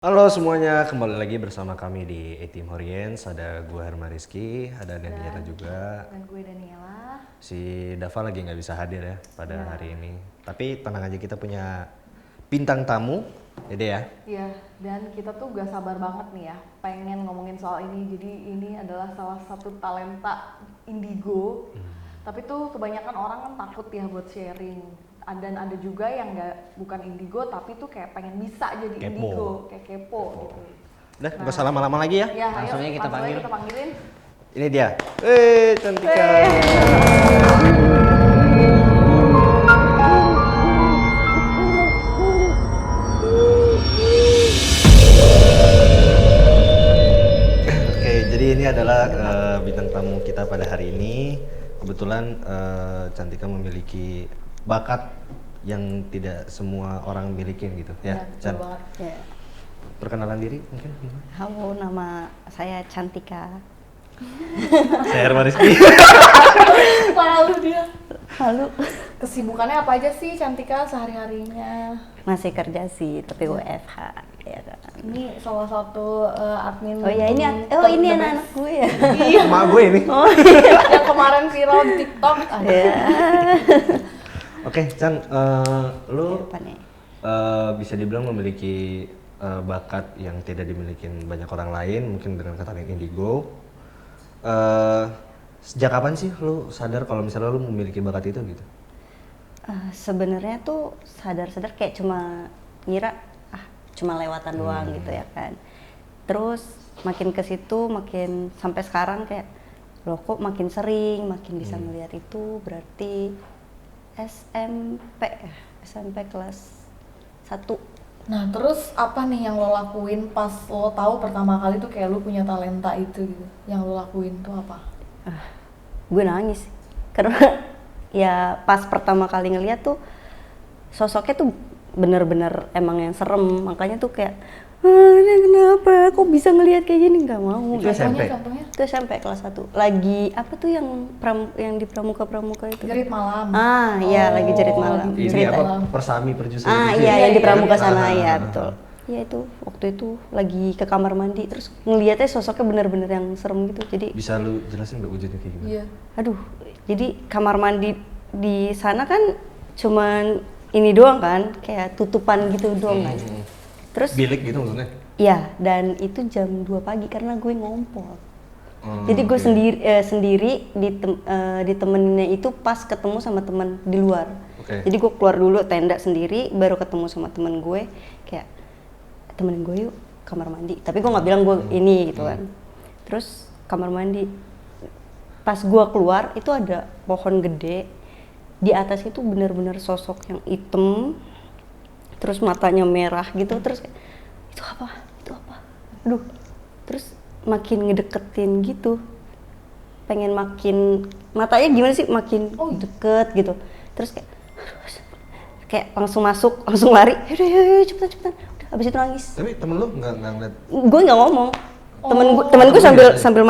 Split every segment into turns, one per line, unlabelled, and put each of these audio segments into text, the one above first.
Halo semuanya, kembali lagi bersama kami di A-Team Horiens. Ada gue Herma Rizky, ada Daniela juga.
Dan gue Daniela.
Si Dava lagi nggak bisa hadir ya pada hari ini. Tapi tenang aja, kita punya bintang tamu, ya.
Iya, dan kita tuh gak sabar banget nih ya, pengen ngomongin soal ini. Jadi ini adalah salah satu talenta indigo. Tapi tuh kebanyakan orang kan takut ya buat sharing. Dan ada juga yang bukan indigo tapi tuh kayak pengen bisa jadi
Kepo.
indigo, kayak kepo gitu.
Udah, nggak usah lama-lama lagi ya.
Ya,
Langsung aja
ayo,
kita
langsung aja
panggil.
kita panggilin.
Ini dia. Cantika. Oke, jadi ini adalah bintang tamu kita pada hari ini. Kebetulan Cantika memiliki bakat yang tidak semua orang miliki gitu ya.
Betul
Can,
banget.
Ya.
perkenalan diri mungkin gimana?
Halo, nama saya Cantika.
Saya Herma Rizky.
Malu dia.
Halo.
Kesibukannya apa aja sih Cantika sehari-harinya?
Masih kerja sih, tapi WFH. Ya kan.
Ini salah satu admin.
Oh ya, ini
The
anak-anak
Best.
gue ya.
Iya.
Sama gue ini.
Oh
Yang kemarin viral di TikTok.
ya.
Oke, Chan, lu
Apa nih?
bisa dibilang memiliki bakat yang tidak dimiliki banyak orang lain, mungkin dengan kata lain indigo. Sejak kapan sih lu sadar kalau misalnya lu memiliki bakat itu gitu?
Sebenarnya tuh sadar-sadar kayak cuma ngira cuma lewatan doang gitu ya kan. Terus makin ke situ makin sampai sekarang kayak loh kok makin sering, makin bisa melihat itu berarti SMP kelas 1.
Nah terus apa nih yang lo lakuin pas lo tahu pertama kali tuh kayak lo punya talenta itu gitu? Yang lo lakuin tuh apa?
Gue nangis karena ya pas pertama kali ngeliat tuh sosoknya tuh bener-bener emang yang serem, makanya tuh kayak ini kenapa kok bisa ngelihat kayak gini, nggak mau
Itu SMP?
Contohnya?
itu SMP kelas 1 lagi apa tuh yang di pramuka itu
Jerit malam.
iya lagi jerit malam
Ini
cerita
apa? Persami perjudian.
iya yang di pramuka sana
Ah,
ya
ah,
betul. Iya itu waktu itu lagi ke kamar mandi terus ngelihatnya sosoknya bener-bener yang serem gitu, jadi
Bisa lu jelasin nggak wujudnya kayak gimana?
Iya.
aduh, jadi kamar mandi di sana kan cuman ini doang kan, kayak tutupan gitu doang kan. Terus
Bilik gitu maksudnya?
iya, dan itu jam 2 pagi karena gue ngompol. Jadi gue
oke.
sendiri ditemeninnya itu pas ketemu sama teman di luar.
Oke.
Jadi gue keluar dulu tenda sendiri, baru ketemu sama temen gue, kayak temenin gue yuk kamar mandi. Tapi gue nggak bilang gue ini gitu kan. Terus kamar mandi, pas gue keluar itu ada pohon gede. Di atas itu benar-benar sosok yang hitam, terus matanya merah gitu, terus kayak, itu apa, aduh, terus makin ngedeketin gitu, pengen makin, matanya gimana sih, makin deket gitu, terus kayak langsung masuk, langsung lari, yaudah cepetan, udah abis itu nangis.
Tapi temen lu nggak ngeliat?
Gue nggak ngomong, temen gue sambil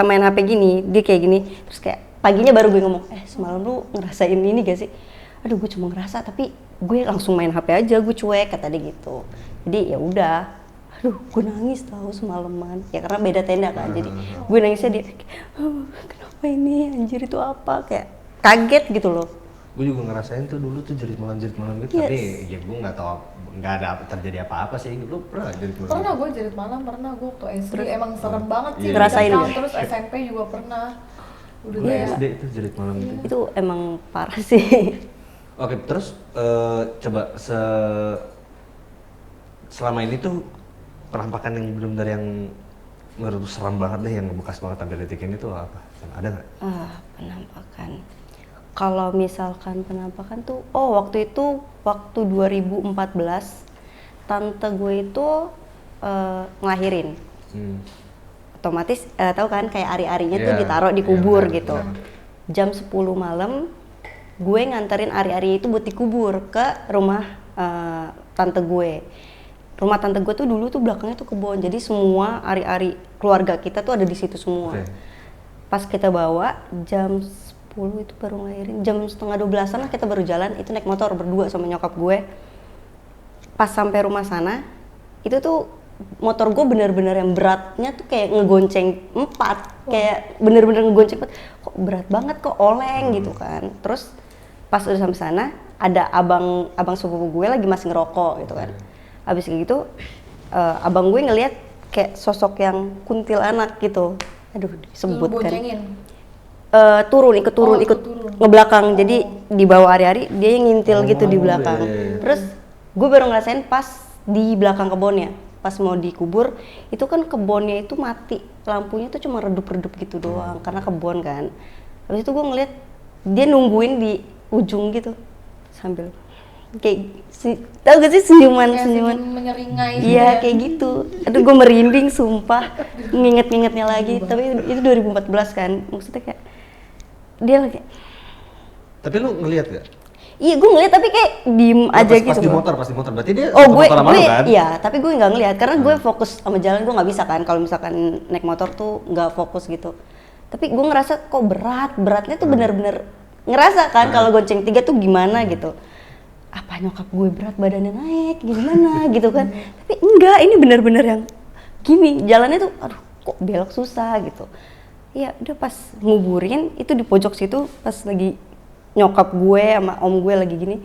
main HP gini, dia kayak gini, terus kayak paginya baru gue ngomong, semalam lu ngerasain ini gak sih? Aduh gue cuma ngerasa, tapi gue langsung main HP aja, gue cuek kata dia gitu. Jadi ya udah, aduh gue nangis tahu semalaman, ya karena beda tenda kan, jadi gue nangisnya dia, kenapa ini anjir itu apa, kayak kaget gitu loh.
Gue juga ngerasain tuh dulu tuh jerit malam gitu,
Yes.
tapi ya gue nggak tahu, nggak ada terjadi apa-apa sih. Lu pernah jerit malam?
Pernah gue jerit malam, pernah gue waktu SD emang serem banget sih.
Iya.
Ngerasain
dikekang,
ya?
Terus SMP juga pernah. Udah
Gue
kayak
SD itu jerit malam itu.
Itu emang parah sih.
Oke, terus coba selama ini tuh penampakan yang benar-benar yang menurut lu seram banget deh, yang ngebekas banget sampai detik ini tuh apa? Ada nggak?
Penampakan. Kalau misalkan penampakan tuh, waktu 2014 tante gue itu ngelahirin. Otomatis tahu kan kayak ari-arinya tuh
Iya,
ditaruh di
iya,
kubur
benar,
gitu.
benar.
Jam 10 malam gue nganterin ari-ari itu buat dikubur ke rumah tante gue. Rumah tante gue tuh dulu tuh belakangnya tuh kebun, jadi semua ari-ari keluarga kita tuh ada di situ semua.
Oke.
Pas kita bawa jam 10 itu baru ngelahirin, jam setengah 12-an lah kita baru jalan, itu naik motor berdua sama nyokap gue. Pas sampai rumah sana, itu tuh motor gue bener-bener yang beratnya tuh kayak ngegonceng 4, kayak bener-bener ngegonceng 4, kok berat banget kok oleng gitu kan. Terus pas udah sampai sana ada abang sepupu gue lagi masih ngerokok gitu kan. Abis gitu abang gue ngelihat kayak sosok yang kuntilanak gitu, aduh disebut
Lu
kan.
boncengin?
Ikut turun
ikut turun.
ngebelakang, jadi di bawah hari-hari dia yang ngintil gitu di belakang.
iya.
Terus gue baru ngerasain pas di belakang kebunnya, pas mau dikubur itu kan kebunnya itu mati, lampunya tuh cuma redup-redup gitu doang karena kebun kan. Habis itu gue ngeliat dia nungguin di ujung gitu sambil kayak tau gak sih senyuman
Menyeringai
iya kayak gitu. Aduh gue merinding sumpah nginget-ngingetnya lagi. Tapi itu 2014 kan, maksudnya kayak dia lagi.
Tapi lu ngelihat gak?
Iya gue ngeliat tapi kayak diem aja
pas,
gitu.
pas di motor berarti dia
Oh
satu
gue
motor sama lu kan?
iya, tapi gue nggak ngeliat karena gue fokus sama jalan, gue nggak bisa kan kalau misalkan naik motor tuh nggak fokus gitu. Tapi gue ngerasa kok beratnya tuh bener-bener ngerasa kan kalau gonceng 3 tuh gimana gitu. Apa nyokap gue berat badannya naik gimana gitu kan. Tapi enggak, ini bener-bener yang gini jalannya tuh aduh kok belok susah gitu. Ya udah pas nguburin itu di pojok situ pas lagi nyokap gue sama om gue lagi gini,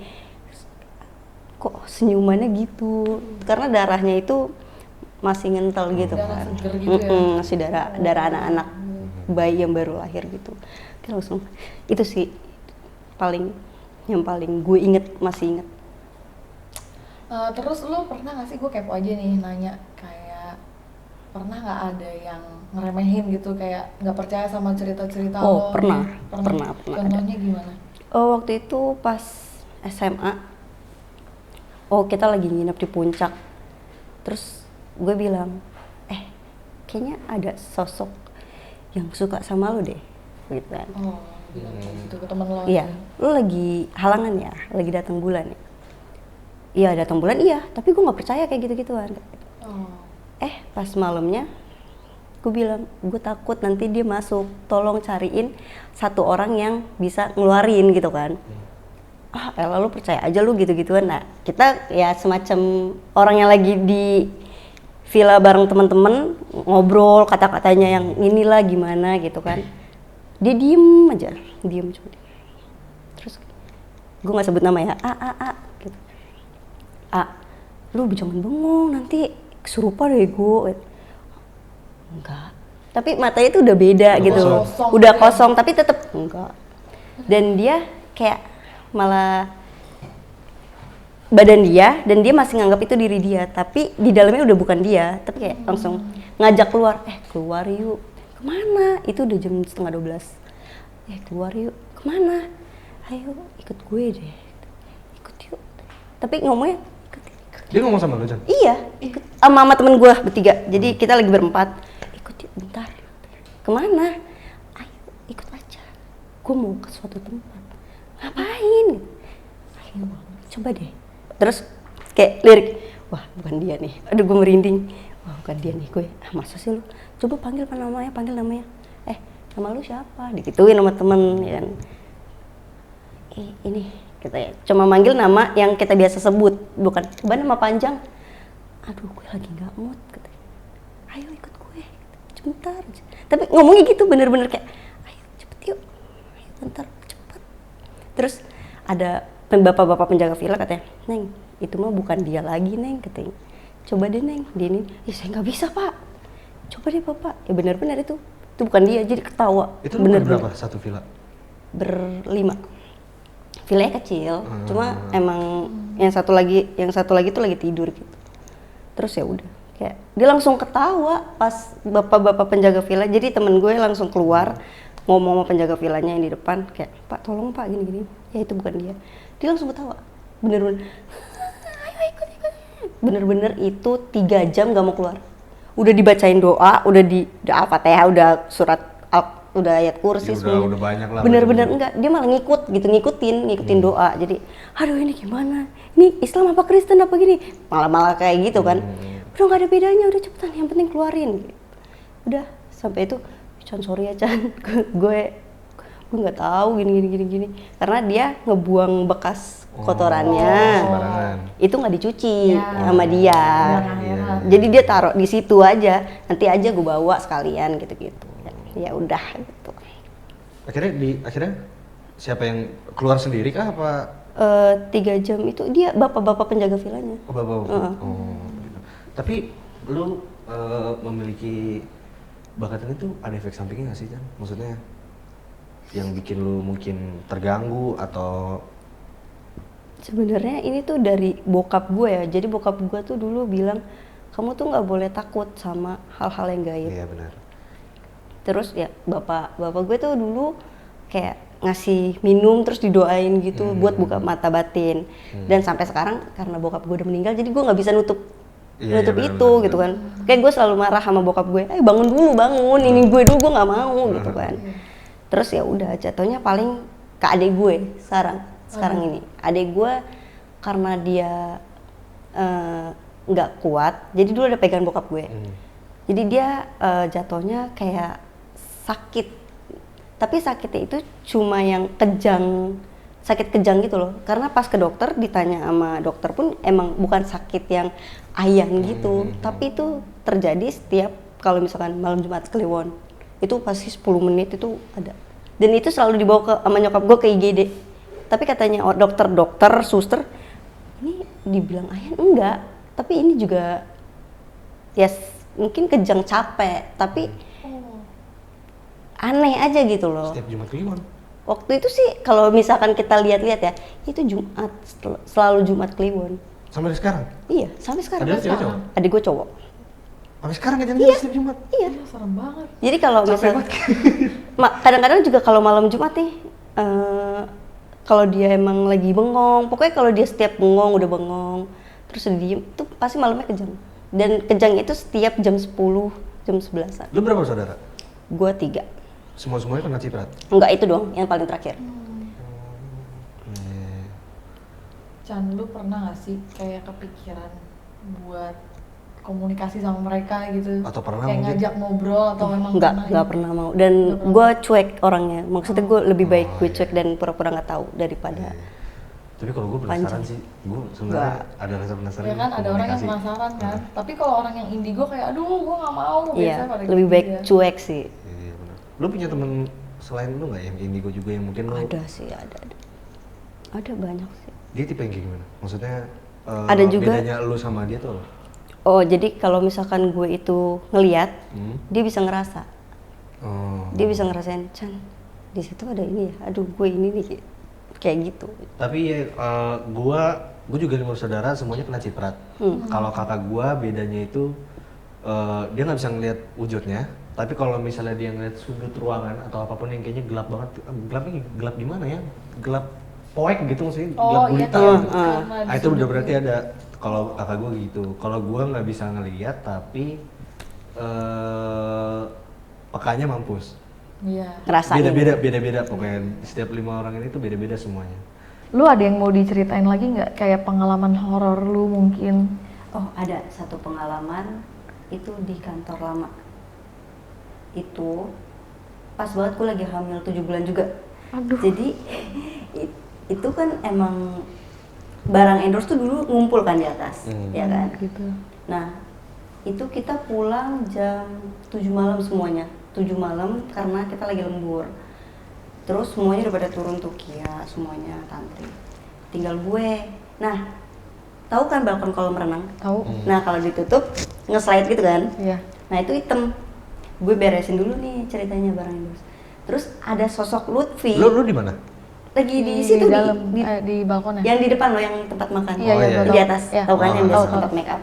kok senyumannya gitu karena darahnya itu masih ngentel gitu
Darah
kan.
seger gitu ya?
Masih darah anak-anak bayi yang baru lahir gitu. Oke, langsung itu sih yang paling gue masih inget.
Terus lu pernah gak sih, gue kepo aja nih nanya, kayak pernah gak ada yang ngeremehin gitu, kayak gak percaya sama cerita-cerita lo?
Pernah
Contohnya gimana?
Waktu itu pas SMA, kita lagi nginep di puncak, terus gue bilang, kayaknya ada sosok yang suka sama lo deh, gitu kan.
Bilang kayak gitu ke temen lo?
Iya, lo lagi halangan ya, lagi datang bulan ya. Iya datang bulan iya, tapi gue nggak percaya kayak gitu-gituan. Pas malamnya, gue bilang gue takut nanti dia masuk, tolong cariin satu orang yang bisa ngeluarin gitu kan. Elah lu percaya aja lu gitu-gituan. Nah kita ya semacam orang yang lagi di villa bareng teman-teman ngobrol kata-katanya yang inilah gimana gitu kan. Dia diem aja, cuma diem. Terus gue nggak sebut nama ya, gitu. Lu jangan bengong nanti kesurupan deh gue. Enggak, tapi matanya itu udah beda gitu, udah kosong tapi tetep enggak. Dan dia kayak malah badan dia dan dia masih nganggap itu diri dia, tapi di dalamnya udah bukan dia, tapi kayak langsung ngajak keluar, keluar yuk. Kemana? Itu udah jam 11:30. Keluar yuk. Kemana? Ayo ikut gue deh. Ikut yuk. Tapi ngomongnya ikut.
Dia ngomong sama lu, Jan?
Iya, ikut sama temen gue bertiga. Jadi kita lagi berempat. Ikut yuk bentar. Kemana? Ayo ikut aja. Gue mau ke suatu tempat. Ngapain? Ayo coba deh. Terus kayak lirik, wah bukan dia nih. Aduh gue merinding. Wah bukan dia nih gue. Masa sih lu? Coba panggil namanya. Nama lu siapa? Digituin sama temen ya. Ini kita ya. Cuma manggil nama yang kita biasa sebut, bukan coba nama panjang. Aduh gue lagi nggak mood. Ayo ikut gue, sebentar. Tapi ngomongnya gitu bener-bener kayak, ayo cepet yuk, ayo bentar cepet. Terus ada bapak-bapak penjaga villa katanya, Neng, itu mah bukan dia lagi Neng, katanya. Coba deh Neng, dia ini, saya nggak bisa Pak. Coba deh Bapak, ya benar-benar itu bukan dia, jadi ketawa.
Itu bener berapa satu villa?
Berlima. Villanya kecil, cuma emang yang satu lagi tuh lagi tidur gitu. Terus ya udah, kayak dia langsung ketawa pas bapak-bapak penjaga villa. Jadi temen gue langsung keluar ngomong sama penjaga villanya yang di depan, kayak Pak tolong Pak gini-gini. Ya itu bukan dia. Dia langsung ketawa, bener-bener. Ayo ikut. Bener-bener itu 3 jam gak mau keluar. Udah dibacain doa, udah di Al-Fatihah, udah surat udah ayat kursi
ya,
semuanya.
Udah banyak lah.
Bener-bener enggak, dia malah ngikutin doa. Jadi, aduh ini gimana? Ini Islam apa Kristen apa gini? Malah kayak gitu kan. Udah nggak ada bedanya, udah cepetan, yang penting keluarin. Udah sampai itu, Chan sorry ya Chan, gue nggak tahu gini. Karena dia ngebuang bekas kotorannya, itu nggak dicuci sama dia. Jadi dia taruh di situ aja, nanti aja gue bawa sekalian gitu-gitu. Ya udah gitu.
Akhirnya siapa yang keluar sendiri kah apa?
3 jam itu dia bapak-bapak penjaga villanya.
Oh, bapak. Oh, gitu. Tapi lu memiliki bakatan itu ada efek sampingnya nggak sih, Chan? Maksudnya yang bikin lu mungkin terganggu atau
Sebenarnya ini tuh dari bokap gue ya. Jadi bokap gue tuh dulu bilang kamu tuh nggak boleh takut sama hal-hal yang gaib.
iya benar.
Terus ya bapak gue tuh dulu kayak ngasih minum terus didoain gitu buat buka mata batin. Dan sampai sekarang karena bokap gue udah meninggal jadi gue nggak bisa nutup
Iya,
itu
benar.
gitu kan. Kayak gue selalu marah sama bokap gue, bangun dulu bangun, ini gue dulu gue nggak mau gitu kan. Terus ya udah jatuhnya paling ke adik gue sekarang ini. Adik gue karena dia nggak kuat, jadi dulu ada pegang bokap gue. Jadi dia jatuhnya kayak sakit, tapi sakitnya itu cuma yang sakit kejang gitu loh. Karena pas ke dokter ditanya sama dokter pun emang bukan sakit yang ayang gitu, tapi itu terjadi setiap kalau misalkan malam Jumat Kliwon. Itu pasti 10 menit itu ada. Dan itu selalu dibawa sama nyokap gue ke IGD. Tapi katanya dokter, suster, ini dibilang ayang enggak, tapi ini juga ya mungkin kejang capek, tapi aneh aja gitu loh.
Setiap Jumat Kliwon.
Waktu itu sih kalau misalkan kita lihat-lihat ya, itu Jumat, selalu Jumat Kliwon.
Sampai sekarang?
Iya, sampai sekarang.
Ada cewek cowok?
Adik gue cowok.
Sampai sekarang kejadian setiap Jumat?
Iya.
Serem banget.
Jadi kalau misalnya, kadang-kadang juga kalau malam Jumat nih, kalau dia emang lagi bengong, pokoknya kalau dia setiap bengong, udah bengong, terus udah diem, tuh pasti malamnya kejang. Dan kejang itu setiap jam 10, jam 11-an.
Lu berapa saudara?
Gue 3.
Semuanya kena ciprat?
Enggak, itu doang, yang paling terakhir.
Chan, lu pernah gak sih kayak kepikiran buat komunikasi sama mereka gitu?
Atau pernah
kayak
mungkin?
ngajak ngobrol atau memang
Enggak pernah mau. Dan gue cuek orangnya, maksudnya gue lebih baik gue cuek dan pura-pura nggak tahu daripada
Tapi kalau gue penasaran sih, gue sebenarnya ada rasa penasaran.
Ya kan ada orang yang
komunikasi.
penasaran kan. Tapi kalau orang yang indigo kayak aduh gue nggak mau
iya,
biasanya pada
lebih
gitu
baik
ya.
cuek sih.
Iya benar. Lu punya temen selain lu nggak yang indigo juga yang mungkin lu?
Ada sih, ada banyak sih.
Dia tipe yang kayak gimana? Maksudnya
Ada juga-
bedanya lu sama dia tuh?
Oh, jadi kalau misalkan gue itu ngeliat, dia bisa ngerasa.
Oh.
Dia bisa ngerasain, Chan, di situ ada ini ya. Aduh, gue ini nih kayak gitu.
Tapi ya gue juga 5 saudara semuanya kena ciprat. Kalau kakak gue bedanya itu dia nggak bisa ngeliat wujudnya. Tapi kalau misalnya dia ngeliat sudut ruangan atau apapun yang kayaknya gelap banget, gelapnya gelap gimana ya? Gelap poek gitu maksudnya, gelap
Oh iya
gulita
tahu.
gitu.
Karena
Itu udah berarti ada. Kalau kakak gue gitu. Kalau gue nggak bisa ngeliat tapi pekanya mampus.
Iya.
Ngerasain.
Beda-beda pokoknya setiap 5 orang ini tuh beda-beda semuanya.
Lu ada yang mau diceritain lagi nggak kayak pengalaman horor lu mungkin?
Oh, ada satu pengalaman itu di kantor lama. Itu pas banget gue lagi hamil 7 bulan juga.
Aduh.
Jadi itu kan emang barang endorse tuh dulu ngumpul kan di atas, ya kan?
Gitu.
Nah, itu kita pulang jam 7 malam semuanya. 7 malam karena kita lagi lembur. Terus semuanya udah pada turun tuh, Kia, semuanya tantri. Tinggal gue. Nah, tahu kan balkon kolam renang?
Tahu?
Nah, kalau ditutup nge-slide gitu kan?
Iya.
Nah, itu hitam. Gue beresin dulu nih ceritanya barang endorse. Terus ada sosok Lutfi.
Lu di mana?
Lagi di situ
dalam
di
di balkon ya?
yang di depan lo yang tempat makan.
Iya,
Oh,
iya,
iya.
gua
Di
tahu.
atas.
Iya.
Tahu kan yang biasa
Tahu,
tempat
tahu.
make up.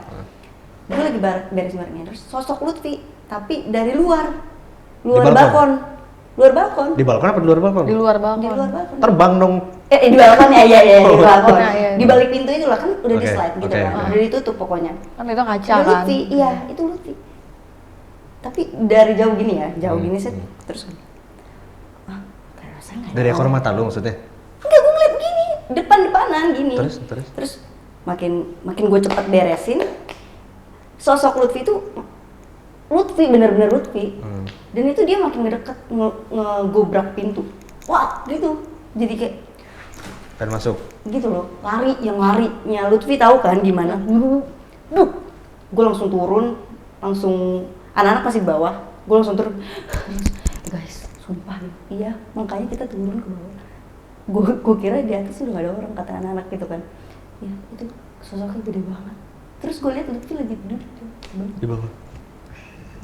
Gue lagi beresin barangnya terus sosok Lutfi tapi dari luar
balkon?
balkon. Luar balkon.
Di balkon apa di luar balkon?
Di luar balkon.
Di luar balkon.
Terbang dong.
Di balkon ya, iya di
Oh.
balkon.
Iya, iya.
Di balik pintu itu lah kan udah di
Oke,
slide gitu
oke,
kan.
oke.
Udah ditutup pokoknya.
Kan itu kaca
Ada
kan?
Lutfi, iya itu Lutfi. Tapi dari jauh gini ya, jauh gini sih terus kayak rasa nggak ada
Dari ekor
orang.
mata lu maksudnya?
Enggak, gue ngeliat gini, depan-depanan gini.
Terus?
Makin gue cepet beresin, sosok Lutfi itu Lutfi, bener-bener Lutfi. Dan itu dia makin ngedeket, ngegobrak pintu. Wah, gitu. Jadi kayak
Pengen masuk.
gitu loh, larinya Lutfi tahu kan gimana? Buk, gue langsung turun, langsung anak-anak masih di bawah, gue langsung turun. Guys, sumpah iya, makanya kita turun ke bawah. Gue kira di atas udah gak ada orang, kata anak-anak gitu kan. Ya itu sosoknya gede banget. Terus gue lihat Lutfi lagi duduk
Di bawah.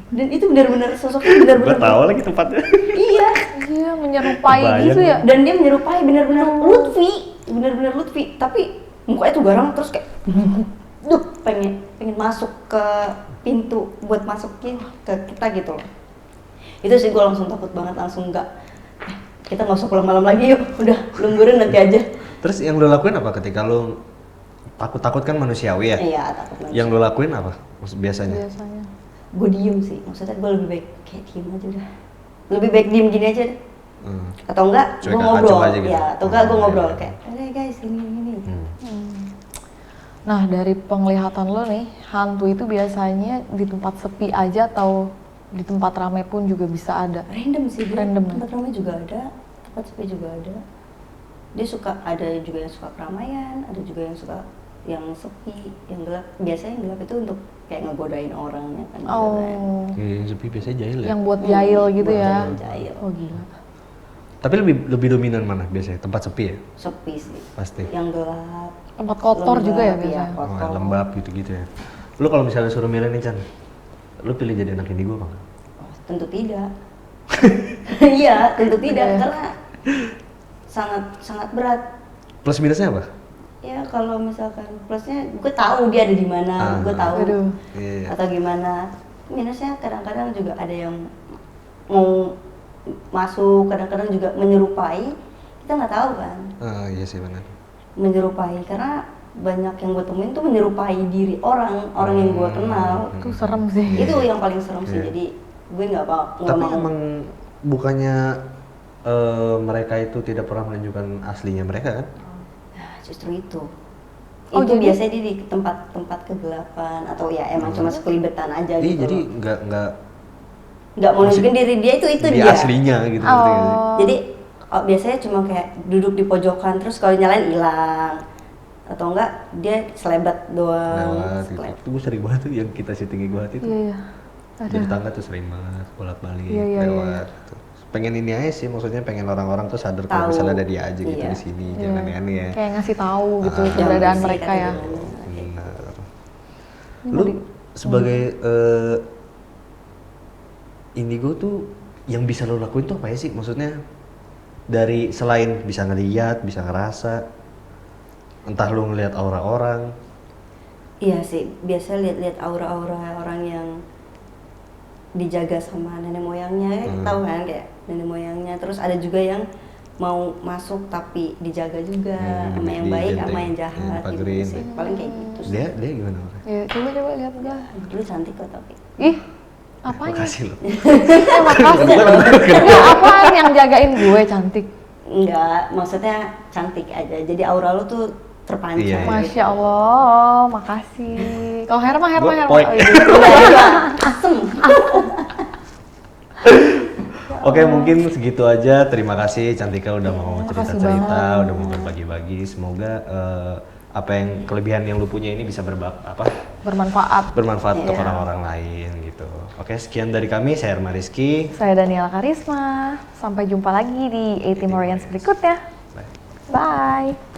dan itu benar-benar sosoknya benar-benar.
Gue tahu lagi tempatnya.
Iya.
Iya, menyerupai
Kebayang.
gitu ya.
Dan dia menyerupai benar-benar Lutfi, tapi mukanya tuh garang terus kayak pengen masuk ke pintu buat masukin ke kita gitu loh. Itu sih gue langsung takut banget, langsung kita nggak usah pulang malam lagi yuk, udah lemburan nanti aja.
Terus yang lo lakuin apa ketika lo takut kan manusiawi ya?
Iya takut banget.
Yang lo lakuin apa biasanya?
Biasanya.
Gue diem sih, maksudnya gue lebih baik kayak diem aja udah, lebih baik diem gini aja deh. Atau enggak
Cuek
gue
acuh
ngobrol
aja gitu.
ya, atau enggak gue
Oh,
ngobrol
iya.
kayak guys ini.
Nah, dari penglihatan lo nih, hantu itu biasanya di tempat sepi aja atau di tempat ramai pun juga bisa ada?
Random sih dia.
Random ya?
Tempat ramai juga ada, tempat sepi juga ada. Dia suka, ada juga yang suka keramaian, ada juga yang suka yang sepi, yang gelap. Biasanya yang gelap itu untuk kayak ngegodain orang ya kan.
Oh,
Yang sepi biasanya jahil ya?
yang buat jahil gitu
buat
ya?
jahil.
Oh gila.
Tapi lebih dominan mana biasanya? Tempat sepi ya?
Sepi sih.
Pasti.
Yang gelap.
Tempat kotor
lembab,
juga ya
iya,
biasanya?
kotor.
Oh, lembab gitu-gitu ya. Lu kalau misalnya suruh milih nih Chan, lu pilih jadi anak indigo apa enggak?
Oh, tentu tidak. Iya, tentu tidak
Iya.
karena sangat berat.
Plus minusnya apa?
Ya kalau misalkan plusnya gue tahu dia ada di mana, gue tahu.
Aduh.
Iya.
Atau gimana. Minusnya kadang-kadang juga ada yang mau masuk, kadang-kadang juga menyerupai. Kita nggak tahu kan,
Iya sih benar.
menyerupai karena banyak yang gue temuin tuh menyerupai diri orang yang gue kenal.
Itu serem sih.
Itu yang paling serem sih.
Iya.
Jadi gue nggak mau.
Tapi emang bukannya mereka itu tidak pernah menunjukkan aslinya mereka kan?
Nah, justru itu.
Oh,
Itu
jadi-
biasanya di tempat-tempat kegelapan atau ya emang cuma sekelibetan aja
Iya,
gitu.
jadi
loh.
nggak
Mau nunjukin diri dia itu
dia
dia.
aslinya gitu. ngerti nggak sih?
Oh.
Jadi biasanya cuma kayak duduk di pojokan terus kalau nyalain hilang atau enggak dia selebat doang.
Lewat gitu. Itu gue sering banget tuh yang kita syuting gua itu.
Iya, iya.
Jadi tangga tuh sering banget bolak-balik
Iya, iya,
lewat. Gitu. Pengen ini aja sih, maksudnya pengen orang-orang tuh sadar kalau
Tahu.
misalnya ada dia aja gitu
Iya.
di sini,
Iya.
jangan aneh-aneh ya.
Kayak ngasih tahu gitu
Ah.
keberadaan
Jangan
mereka
bersih,
ya.
kata gimana.
Benar.
Ini
Lu
mau
sebagai indigo tuh yang bisa lo lakuin tuh apa ya sih? Maksudnya dari selain bisa ngeliat, bisa ngerasa, entah lu ngeliat aura orang.
Iya sih, biasa lihat-lihat aura-aura orang yang dijaga sama nenek moyangnya, tahu kan kayak nenek moyangnya. Terus ada juga yang mau masuk tapi dijaga juga sama yang baik
di-
sama yang
di-
jahat gitu
dipagerin.
sih. Paling kayak gitu sih.
Dia gimana orangnya?
Ya, coba lihat dah.
Dulu cantik kok tapi.
Ih, apanya?
Makasih lo.
Makasih. Enggak, apaan yang jagain gue cantik?
Enggak, maksudnya cantik aja. Jadi aura lu tuh terpancar.
Iya, iya.
Masya Allah, makasih. Kalau Herma.
Gua poek.
Oh, iya.
Asem.
Oke, mungkin segitu aja. Terima kasih Cantika udah mau
makasih
cerita-cerita,
banget.
udah mau berbagi-bagi. Semoga apa yang kelebihan yang lu punya ini bisa
Bermanfaat.
bermanfaat untuk
Iya.
orang-orang lain gitu. Oke, sekian dari kami. Saya Herma Rizky.
Saya Daniela Karisma. Sampai jumpa lagi di 80 Morians berikutnya.
Bye.
Bye.